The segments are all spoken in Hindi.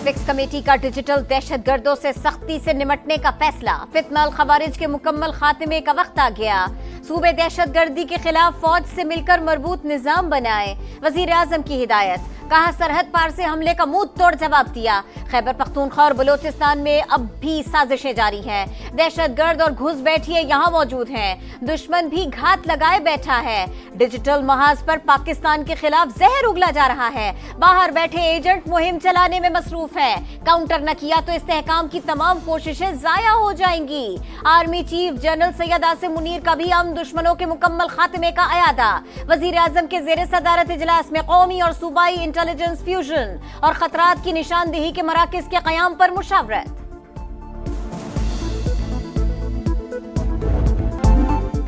एपेक्स कमेटी का डिजिटल दहशतगर्दों से सख्ती से निपटने का फैसला। फितना खवारिज के मुकम्मल खात्मे का वक्त आ गया। सूबे दहशतगर्दी के खिलाफ फौज से मिलकर मजबूत निजाम बनाए। वजीर आजम की हिदायत। कहा सरहद पार से हमले का मुंह तोड़ जवाब दिया। खैबर पख्तूनख्वा और बलोचिस्तान में अब भी साजिशें जारी हैं। दहशतगर्द और घुसपैठिए यहां मौजूद हैं। दुश्मन भी घात लगाए बैठा है। डिजिटल महाज पर पाकिस्तान के खिलाफ जहर उगला जा रहा है। बाहर बैठे एजेंट मुहिम चलाने में मसरूफ है। काउंटर न किया तो इस्तेहकाम की तमाम कोशिशें जाया हो जाएंगी। Army chief general Syed Asim Munir का भी हम दुश्मनों के मुकम्मल खात्मे का अयादा। वजीर आजम के जेर सदारत इजलास में कौमी और सूबाई इंटेलिजेंस फ्यूजन और खतरात की निशानदेही के मराकज के कयाम पर मुशावरत।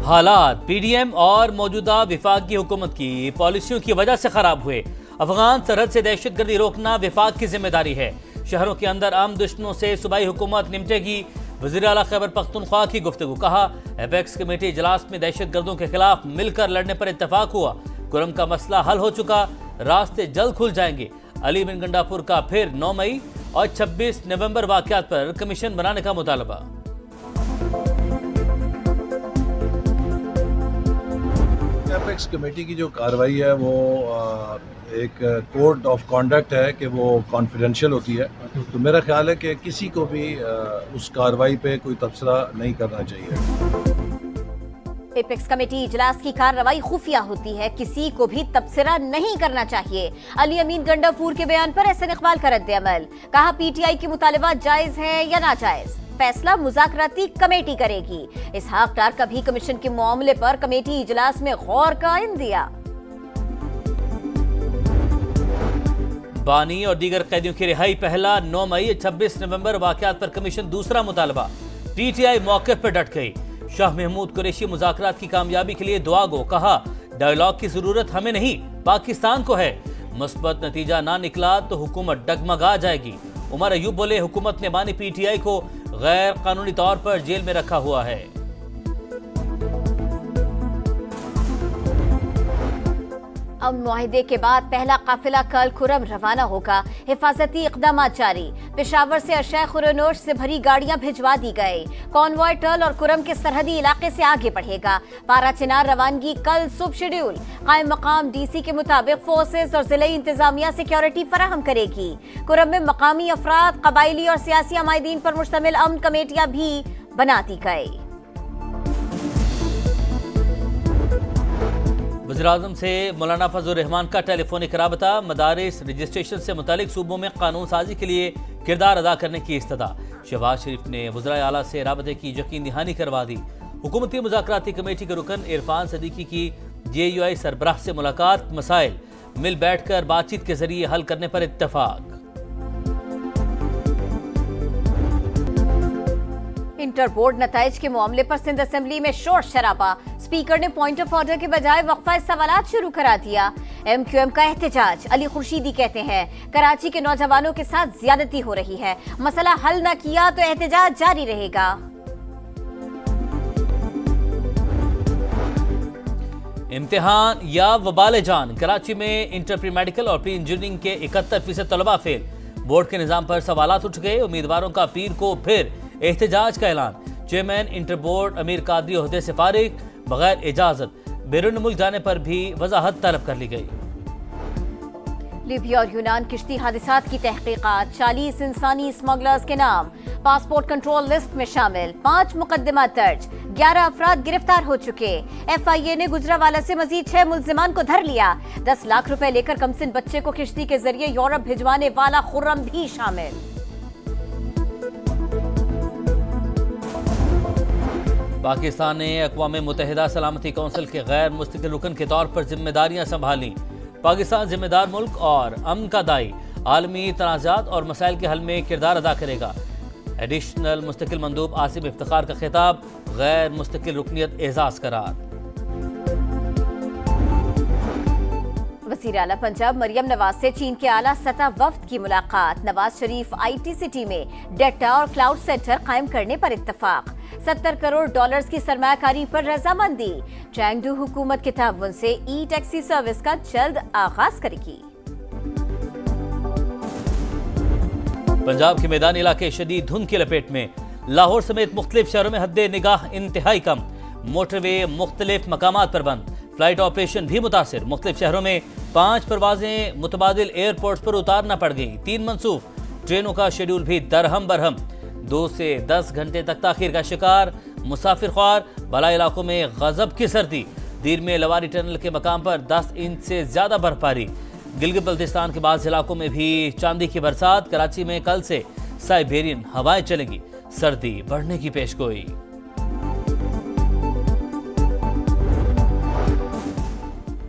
हालात पीडीएम और मौजूदा विफाक की हुकूमत की पॉलिसियों की वजह से खराब हुए। अफगान सरहद से दहशतगर्दी रोकना विफाक की जिम्मेदारी है। शहरों के अंदर आम दुश्मनों से सूबाई हुकूमत निपटेगी। वज़ीर आला खैबर पख्तूनख्वा की गुफ्तगू। कहा एपेक्स कमेटी इजलास में दहशतगर्दों के खिलाफ मिलकर लड़ने पर इत्तफाक हुआ। कुरम का मसला हल हो चुका, रास्ते जल्द खुल जाएंगे। अली बिन गंडापुर का फिर 9 मई और 26 नवंबर वाक़यात पर कमीशन बनाने का मुतालबा। एपेक्स कमेटी की जो कार्रवाई है वो एक कोड ऑफ कॉन्डक्ट है कि वो कॉन्फिडेंशियल होती है। तो मेरा ख्याल है कि किसी को भी उस कार्रवाई पे कोई तबसरा नहीं करना चाहिए। एपेक्स कमेटी इजलास की कार्रवाई खुफिया होती है, किसी को भी तबसरा नहीं करना चाहिए। अली अमीन गंडापुर के बयान पर एहसन इकबाल का रद्द-ए-अमल। कहा पीटीआई की मुतालिबात जायज है या नाजायज, फैसला मुज़ाकराती कमेटी करेगी। इसहाक डार का भी कमीशन के मामले पर कमेटी इजलास में गौर का इंदिया। बानी और दीगर कैदियों की रिहाई पहला 9 मई 26 नवंबर वाक़यात पर कमीशन दूसरा मुतालबा। पीटीआई मौक़िफ़ पर डट गई। शाह महमूद कुरैशी मुज़ाकरात की कामयाबी के लिए दुआ गो। कहा डायलॉग की जरूरत हमें नहीं पाकिस्तान को है। मुस्बत नतीजा ना निकला तो हुकूमत डगमगा जाएगी। उमर अयूब बोले हुकूमत ने मानी पीटीआई को गैर कानूनी तौर पर जेल में रखा हुआ है। अमन मुआहिदे के बाद पहला काफिला कल खुरम रवाना होगा। हिफाजती इकदाम जारी। पेशावर से अशय खुरनोश से भरी गाड़ियां भिजवा दी गई। कॉन्वॉय टल और खुरम के सरहदी इलाके से आगे बढ़ेगा। पारा चिनार रवानगी कल सुबह शेड्यूल। कायम मकाम डीसी के मुताबिक फोर्सेस और जिले इंतजामिया सिक्योरिटी फराहम करेगी। खुरम में मकामी अफराद, कबायली और सियासी अमायदीन पर मुश्तमिल अमन कमेटियां भी बना दी गई। वज़ीर-ए-आज़म से मौलाना फजल रहमान का टेलीफोनिक राबता। मदारिस रजिस्ट्रेशन से मुतालिक सूबों में कानून साजी के लिए किरदार अदा करने की इस्तदा। शहबाज शरीफ ने वज़राए आला से राबते की यकीन दहानी करवा दी। हुकूमती मुज़ाकराती कमेटी के रुकन इरफान सदीकी की JUI सरबराह से मुलाकात। मसाइल मिल बैठ कर बातचीत के जरिए हल करने पर इत्तफाक। इंटर बोर्ड नताइज के मामले पर सिंध असेंबली में शोर शराबा। स्पीकर ने पॉइंट ऑफ ऑर्डर के बजाय वक्फा सवालात शुरू करा दिया। MQM का एहतजाज। अली खुर्शीदी कहते हैं कराची के नौजवानों के साथ ज्यादती हो रही है, मसला हल न किया तो एहतजाज जारी रहेगा। इम्तिहान या वबाल जान। कराची में इंटर प्री मेडिकल और प्री इंजीनियरिंग के 71% तलबा फेल। बोर्ड के निजाम पर सवालात उठ गए। उम्मीदवारों का पीर को फिर एहतजाज का ऐलान। चेयरमैन इंटर बोर्ड अमीर कादरी ओहदे से फारिग। बगैर इजाजत बैरून मुल्क जाने पर भी वजाहत तलब कर ली गई। लीबिया और यूनान किश्ती हादिसात की तहकीकात। 40 इंसानी स्मगलर्स के नाम पासपोर्ट कंट्रोल लिस्ट में शामिल। 5 मुकदमा दर्ज। 11 अफराद गिरफ्तार हो चुके। FIA ने गुजरावाला से मजीद 6 मुल्जिमान को धर लिया। 10 लाख रुपए लेकर कमसिन बच्चे को किश्ती के जरिए यूरोप भिजवाने वाला खुर्रम भी शामिल। पाकिस्तान ने अक़वाम मुत्तहिदा सलामती कौंसिल के गैर मुस्तकिल रुकन के तौर पर जिम्मेदारियां संभाली। पाकिस्तान जिम्मेदार मुल्क और अमन का दाई आलमी तनाज़ात और मसाइल के हल में किरदार अदा करेगा। एडिशनल मुस्तकिल मंदूब आसिम इफ्तिखार का खिताब। गैर मुस्तकिल रुकनियत एजाज करार। वज़ीर आला पंजाब मरियम नवाज से चीन के आला सतह वफ्द की मुलाकात। नवाज शरीफ IT सिटी में डेटा और क्लाउड सेंटर कायम करने पर इत्तफाक। 70 करोड़ डॉलर्स की सरमायाकारी पर रजामंदी। चैंगडू हुकूमत के ताउन से ई-टैक्सी सर्विस का जल्द आगाज करेगी। पंजाब के मैदानी इलाके शदीद धुंध की लपेट में। लाहौर समेत मुख्तलिफ शहरों में हद्दे निगाह इंतहाई कम। मोटरवे मुख्तलिफ मकामात पर बंद। फ्लाइट ऑपरेशन भी मुतासिर। मुख्तलिफ शहरों में 5 परवाजें मुतबादिल एयरपोर्ट पर उतारना पड़ गई। 3 मनसूख। ट्रेनों का शेड्यूल भी दरहम बरहम। 2 से 10 घंटे तक ताखीर का शिकार मुसाफिर ख्वार। बला इलाकों में गजब की सर्दी। दीर में लवारी टनल के मकाम पर 10 इंच से ज्यादा बर्फबारी। गिलगित बल्तिस्तान के बाद इलाकों में भी चांदी की बरसात। कराची में कल से साइबेरियन हवाएं चलेंगी। सर्दी बढ़ने की पेशगोई।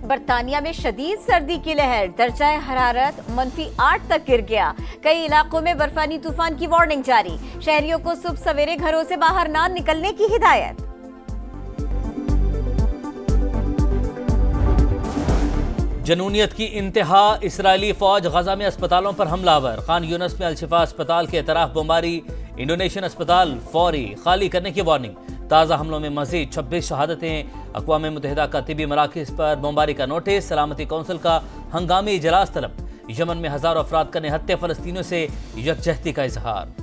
बरतानिया में शदीद सर्दी की लहर। दर्जाए हरारत -8 तक गिर गया। कई इलाकों में बर्फानी तूफान की वार्निंग जारी। शहरियों को सुबह सवेरे घरों से बाहर ना निकलने की हिदायत। जनूनियत की इंतहा। इसराइली फौज गजा में अस्पतालों पर हमलावर। खान यूनस में अल-शिफा अस्पताल के तरफ बमबारी। इंडोनेशियन अस्पताल फौरी खाली करने की वार्निंग। ताज़ा हमलों में मजीद 26 शहादतें। अक़वाम मुत्तहिदा का तिबी मराकिज़ पर बमबारी का नोटिस। सलामती कौंसिल का हंगामी इजलास तलब। यमन में हज़ारों अफराद का निहत्ते फ़लस्तीनियों से यकजहती का इजहार।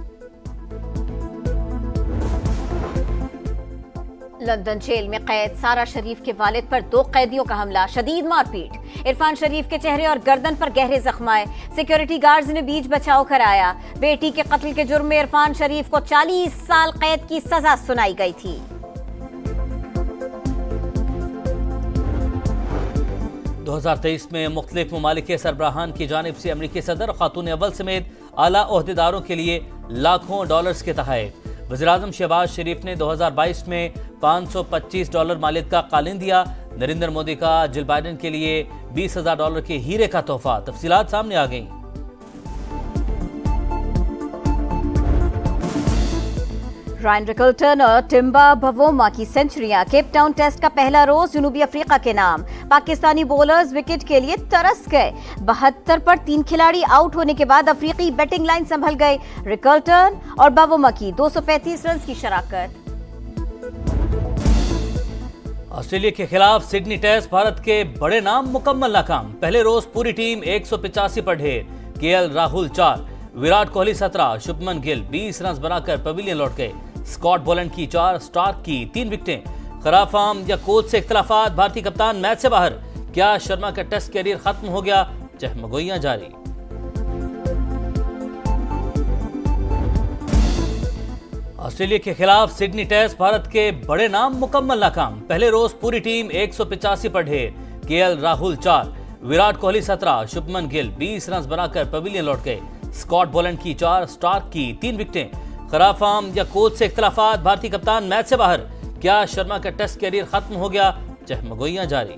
लंदन जेल में कैद सारा शरीफ के वालिद पर 2 कैदियों का हमला। शदीद मारपीट। इरफान शरीफ के चेहरे और गर्दन पर गहरे जख्म आए। सिक्योरिटी गार्ड्स ने बीच बचाव कराया। बेटी के कत्ल के जुर्म में इरफान शरीफ को 40 साल कैद की सजा सुनाई गई थी। दो 2023 में मुख्तलिफ ममालिक के सरबराहान की जानिब से अमरीकी सदर खातून अव्वल समेत आला ओहदेदारों के लिए लाखों डॉलर्स के तहफ़्फ़ुज़। वज़ीर-ए-आज़म शहबाज शरीफ ने 2022 में $525 मालियत का कालीन दिया। नरेंद्र मोदी का जिल बाइडेन के लिए $20,000 के हीरे का तोहफा। तफसीलात सामने आ गई। रायन रिकल्टन और टिम्बा बवोमा की सेंचुरियां। केप टाउन टेस्ट का पहला रोज जनूबी अफ्रीका के नाम। पाकिस्तानी बॉलर्स विकेट के लिए तरस गए। 72 पर 3 खिलाड़ी आउट होने के बाद अफ्रीकी बैटिंग लाइन संभल गए। रिकल्टन और बवोमा की 235 रन की शराकत। ऑस्ट्रेलिया के खिलाफ सिडनी टेस्ट भारत के बड़े नाम मुकम्मल नाकाम। पहले रोज पूरी टीम 185 पर ढेर। केएल राहुल 4, विराट कोहली 17, शुभमन गिल 20 रन बनाकर पवेलियन लौट गए। स्कॉट बोलैंड की 4, स्टार्क की 3 विकेटें। खराब फॉर्म या कोच से इख्तलाफात। भारतीय कप्तान मैच से बाहर। क्या शर्मा का टेस्ट कैरियर खत्म हो गया? चहमगोइयां जारी। ऑस्ट्रेलिया के खिलाफ सिडनी टेस्ट भारत के बड़े नाम मुकम्मल नाकाम। पहले रोज पूरी टीम 185 पर ढेर। केएल राहुल 4, विराट कोहली 17, शुभमन गिल 20 रन बनाकर पवेलियन लौट गए। स्कॉट बोलैंड की 4, स्टार्क की 3 विकेटें। खराब फॉर्म या कोच से इख्तलाफात। भारतीय कप्तान मैच से बाहर। क्या शर्मा का टेस्ट कैरियर खत्म हो गया? चहमगोइयां जारी।